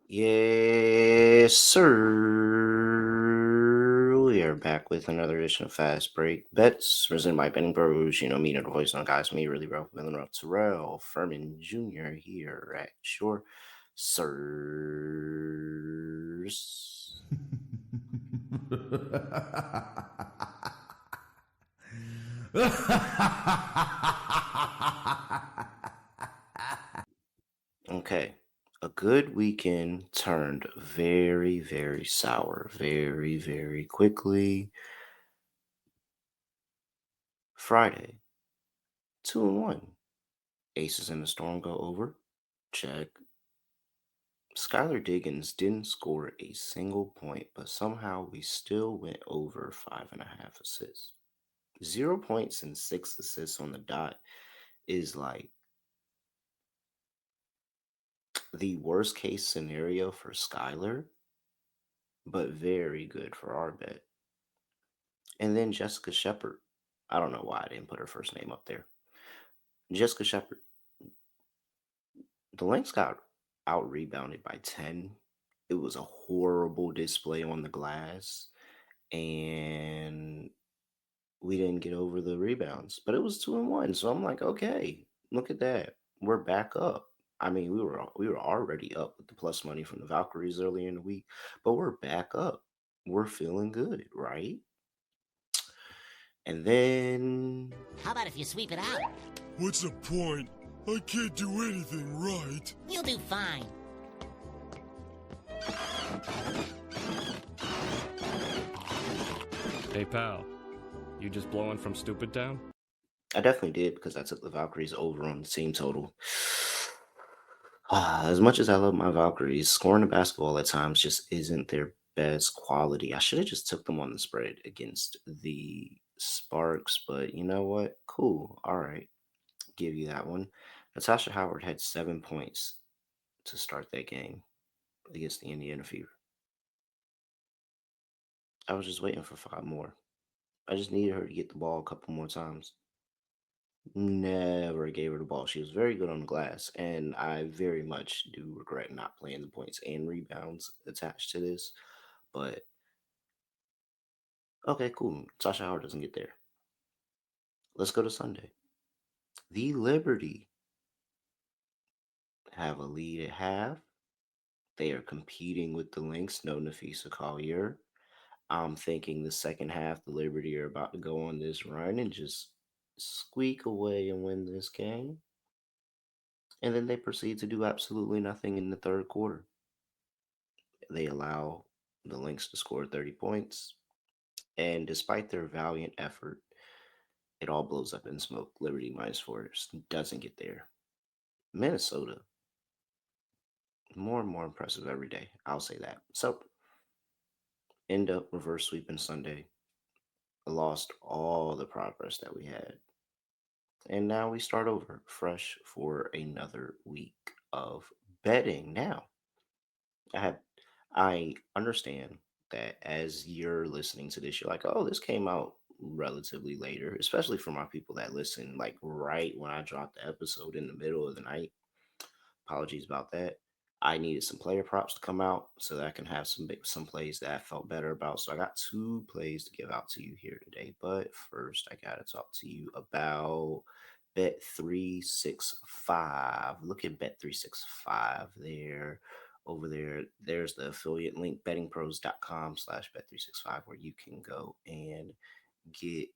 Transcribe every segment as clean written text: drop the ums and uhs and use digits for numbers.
Yes, sir. We are back with another edition of Fast Break Bets, presented by BettingPros. You know me, know the voice on guys, me, really bro, Terrell Furman Jr. here at your sirs. Okay. A good weekend turned very, very sour very, very quickly. Friday, 2-1. Aces in the Storm go over. Check. Skylar Diggins didn't score a single point, but somehow we still went over 5.5 assists. 0 points and 6 assists on the dot is like the worst case scenario for Skylar, but very good for our bet. And then Jessica Shepard. I don't know why I didn't put her first name up there. Jessica Shepard. The Lynx got out rebounded by 10. It was a horrible display on the glass, and we didn't get over the rebounds, but it was 2-1. So I'm like, okay, look at that. We're back up. I mean, we were already up with the plus money from the Valkyries earlier in the week, but we're back up. We're feeling good, right? And then How about if you sweep it out? What's the point? I can't do anything right. You'll do fine. Hey pal, you just blowing from Stupid Town? I definitely did because I took the Valkyries over on the team total. As much as I love my Valkyries, scoring the basketball at times just isn't their best quality. I should have just took them on the spread against the Sparks, but you know what? Cool. All right. Give you that one. Natasha Howard had 7 points to start that game against the Indiana Fever. I was just waiting for 5 more. I just needed her to get the ball a couple more times. Never gave her the ball. She was very good on the glass, and I very much do regret not playing the points and rebounds attached to this. But okay, cool. Sasha Howard doesn't get there. Let's go to Sunday. The Liberty have a lead at half. They are competing with the Lynx. No Nafisa Collier. I'm thinking the second half, the Liberty are about to go on this run and just squeak away and win this game. And then they proceed to do absolutely nothing in the third quarter. They allow the Lynx to score 30 points. And despite their valiant effort, it all blows up in smoke. Liberty -4 doesn't get there. Minnesota, more and more impressive every day. I'll say that. So, end up reverse sweeping Sunday. Lost all the progress that we had. And now we start over fresh for another week of betting. Now, I have I understand that as you're listening to this, you're like, oh, this came out relatively later, especially for my people that listen like right when I dropped the episode in the middle of the night. Apologies about that. I needed some player props to come out so that I can have some plays that I felt better about. So I got 2 plays to give out to you here today. But first, I gotta talk to you about Bet365. Look at Bet365 there. Over there, there's the affiliate link, bettingpros.com/bet365, where you can go and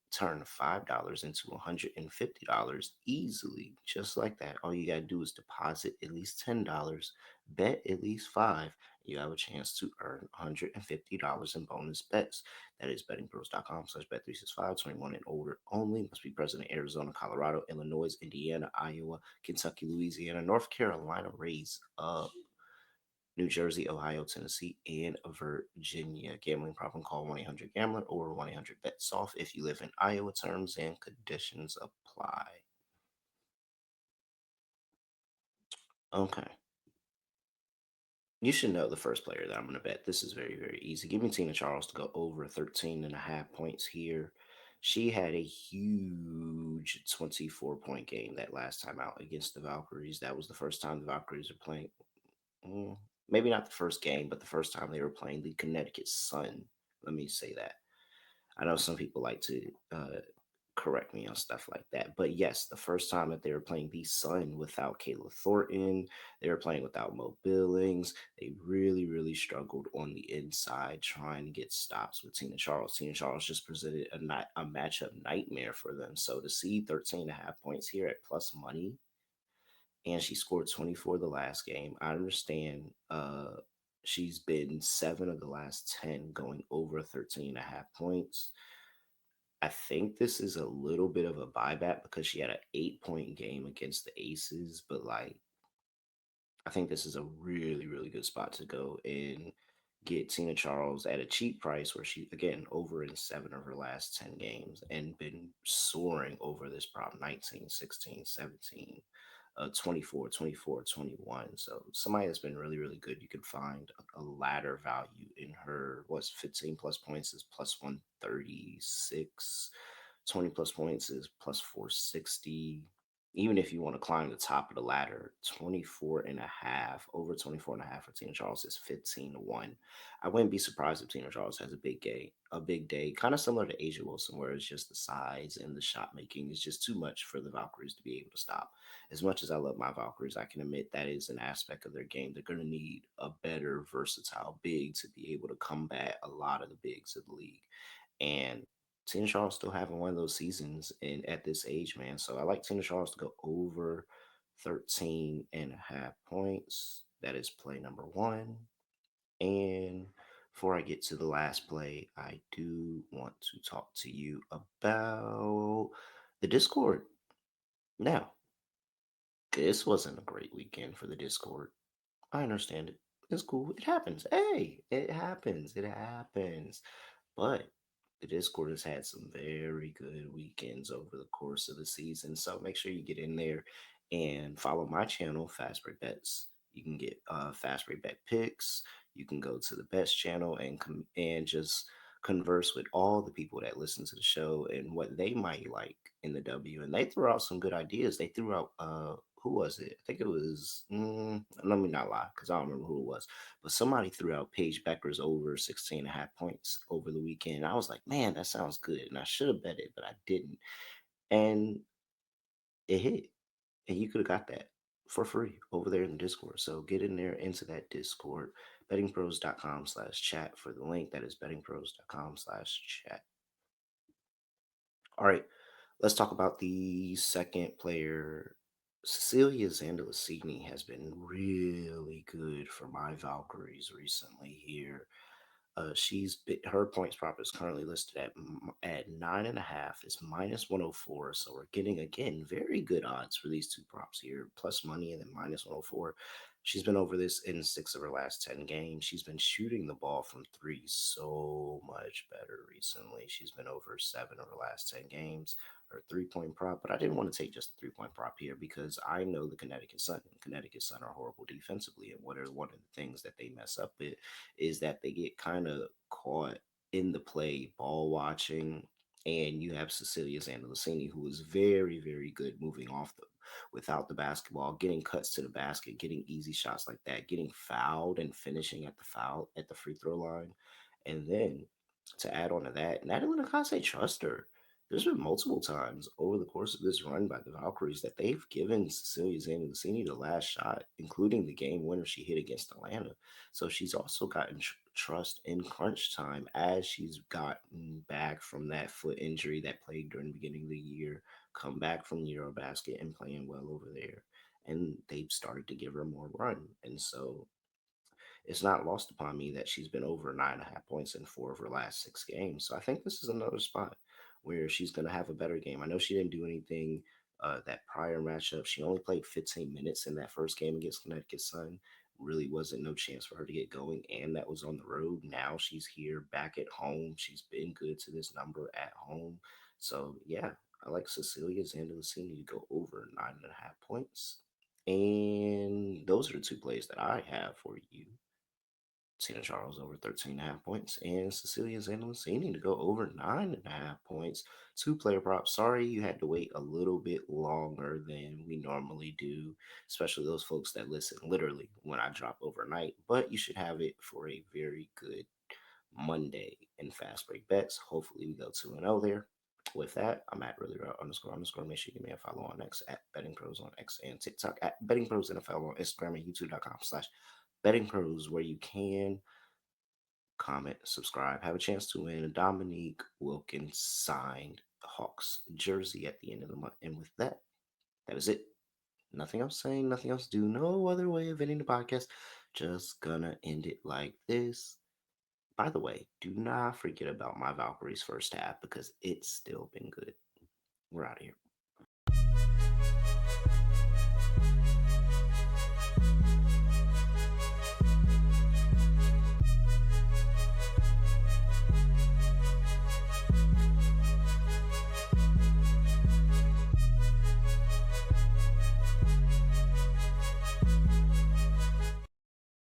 turn $5 into $150 easily, just like that. All you gotta do is deposit at least $10, bet at least five. You have a chance to earn $150 in bonus bets. That is bettingpros.com/bet365. 21 and older only. Must be present in Arizona, Colorado, Illinois, Indiana, Iowa, Kentucky, Louisiana, North Carolina. Raise up. New Jersey, Ohio, Tennessee, and Virginia. Gambling problem, call 1-800-GAMBLER or 1-800-BET-SOFT if you live in Iowa. Terms and conditions apply. Okay. You should know the first player that I'm going to bet. This is very, very easy. Give me Tina Charles to go over 13.5 points here. She had a huge 24-point game that last time out against the Valkyries. That was the first time the Valkyries are playing. maybe not the first game, but the first time they were playing the Connecticut Sun. Let me say that. I know some people like to correct me on stuff like that. But yes, the first time that they were playing the Sun without Kayla Thornton, they were playing without Mo Billings. They really, really struggled on the inside trying to get stops with Tina Charles. Tina Charles just presented a matchup nightmare for them. So to see 13.5 points here at plus money, and she scored 24 the last game. I understand she's been 7 of the last 10 going over 13.5 points. I think this is a little bit of a buyback because she had an 8 point game against the Aces, but like I think this is a really, really good spot to go and get Tina Charles at a cheap price where she again over in 7 of her last 10 games and been soaring over this prop 19, 16, 17, 24, 24, 21. So somebody that's been really, really good. You could find a ladder value in her, what's 15 plus points is plus 136, 20 plus points is plus 460. Even if you want to climb the top of the ladder, 24 and a half, over 24 and a half for Tina Charles is 15 to 1. I wouldn't be surprised if Tina Charles has a big day, kind of similar to Asia Wilson, where it's just the size and the shot making is just too much for the Valkyries to be able to stop. As much as I love my Valkyries, I can admit that is an aspect of their game. They're going to need a better, versatile big to be able to combat a lot of the bigs of the league. And Tina Charles still having one of those seasons and at this age, man. So I like Tina Charles to go over 13.5 points. That is play number one. And before I get to the last play, I do want to talk to you about the Discord. Now, this wasn't a great weekend for the Discord. I understand it. It's cool. It happens. Hey, it happens. It happens. But the Discord has had some very good weekends over the course of the season. So make sure you get in there and follow my channel, Fast Break Bets. You can get Fast Break Bet picks. You can go to the Bets channel and and just converse with all the people that listen to the show and what they might like in the W. And they threw out some good ideas. They threw out who was it? I think it was. Let me not lie because I don't remember who it was, but somebody threw out Paige Becker's over 16 and a half points over the weekend. I was like, man, that sounds good. And I should have bet it, but I didn't. And it hit. And you could have got that for free over there in the Discord. So get in there into that Discord. Bettingpros.com/chat for the link. That is bettingpros.com/chat. All right, let's talk about the second player. Cecilia Zandalasini has been really good for my Valkyries recently here. Her points prop is currently listed at 9.5. It's minus 104. So we're getting again very good odds for these two props here, plus money and then minus 104. She's been over this in 6 of her last 10 games. She's been shooting the ball from three so much better recently. She's been over 7 of her last 10 games. Her 3 point prop, but I didn't want to take just the 3 point prop here because I know the Connecticut Sun. Connecticut Sun are horrible defensively, and what are one of the things that they mess up with is that they get kind of caught in the play ball watching. And you have Cecilia Zandalasini, who is very, very good moving off the without the basketball, getting cuts to the basket, getting easy shots like that, getting fouled and finishing at the free throw line. And then to add on to that, Natalie Nakase trust her. There's been multiple times over the course of this run by the Valkyries that they've given Cecilia Zandalasini the last shot, including the game winner she hit against Atlanta. So she's also gotten trust in crunch time as she's gotten back from that foot injury that plagued during the beginning of the year, come back from Eurobasket and playing well over there. And they've started to give her more run. And so it's not lost upon me that she's been over 9.5 points in 4 of her last 6 games. So I think this is another spot where she's going to have a better game. I know she didn't do anything that prior matchup. She only played 15 minutes in that first game against Connecticut Sun. Really wasn't no chance for her to get going, and that was on the road. Now she's here back at home. She's been good to this number at home. So yeah, I like Cecilia Zandalasini to go over 9.5 points. And those are the two plays that I have for you Tina Charles over 13.5 points, and Cecilia Zandalasini to go over 9.5 points. Two-player props. Sorry you had to wait a little bit longer than we normally do, especially those folks that listen literally when I drop overnight. But you should have it for a very good Monday in fast break bets. Hopefully we go 2-0 there. With that, I'm at really underscore. Make sure you give me a follow on X at Betting Pros on X and TikTok at Betting Pros NFL on Instagram and YouTube.com/. Betting Pros, where you can comment, subscribe, have a chance to win a Dominique Wilkins signed Hawks jersey at the end of the month. And with that, that is it. Nothing else saying, nothing else do. No other way of ending the podcast. Just gonna end it like this. By the way, do not forget about my Valkyries first half because it's still been good. We're out of here.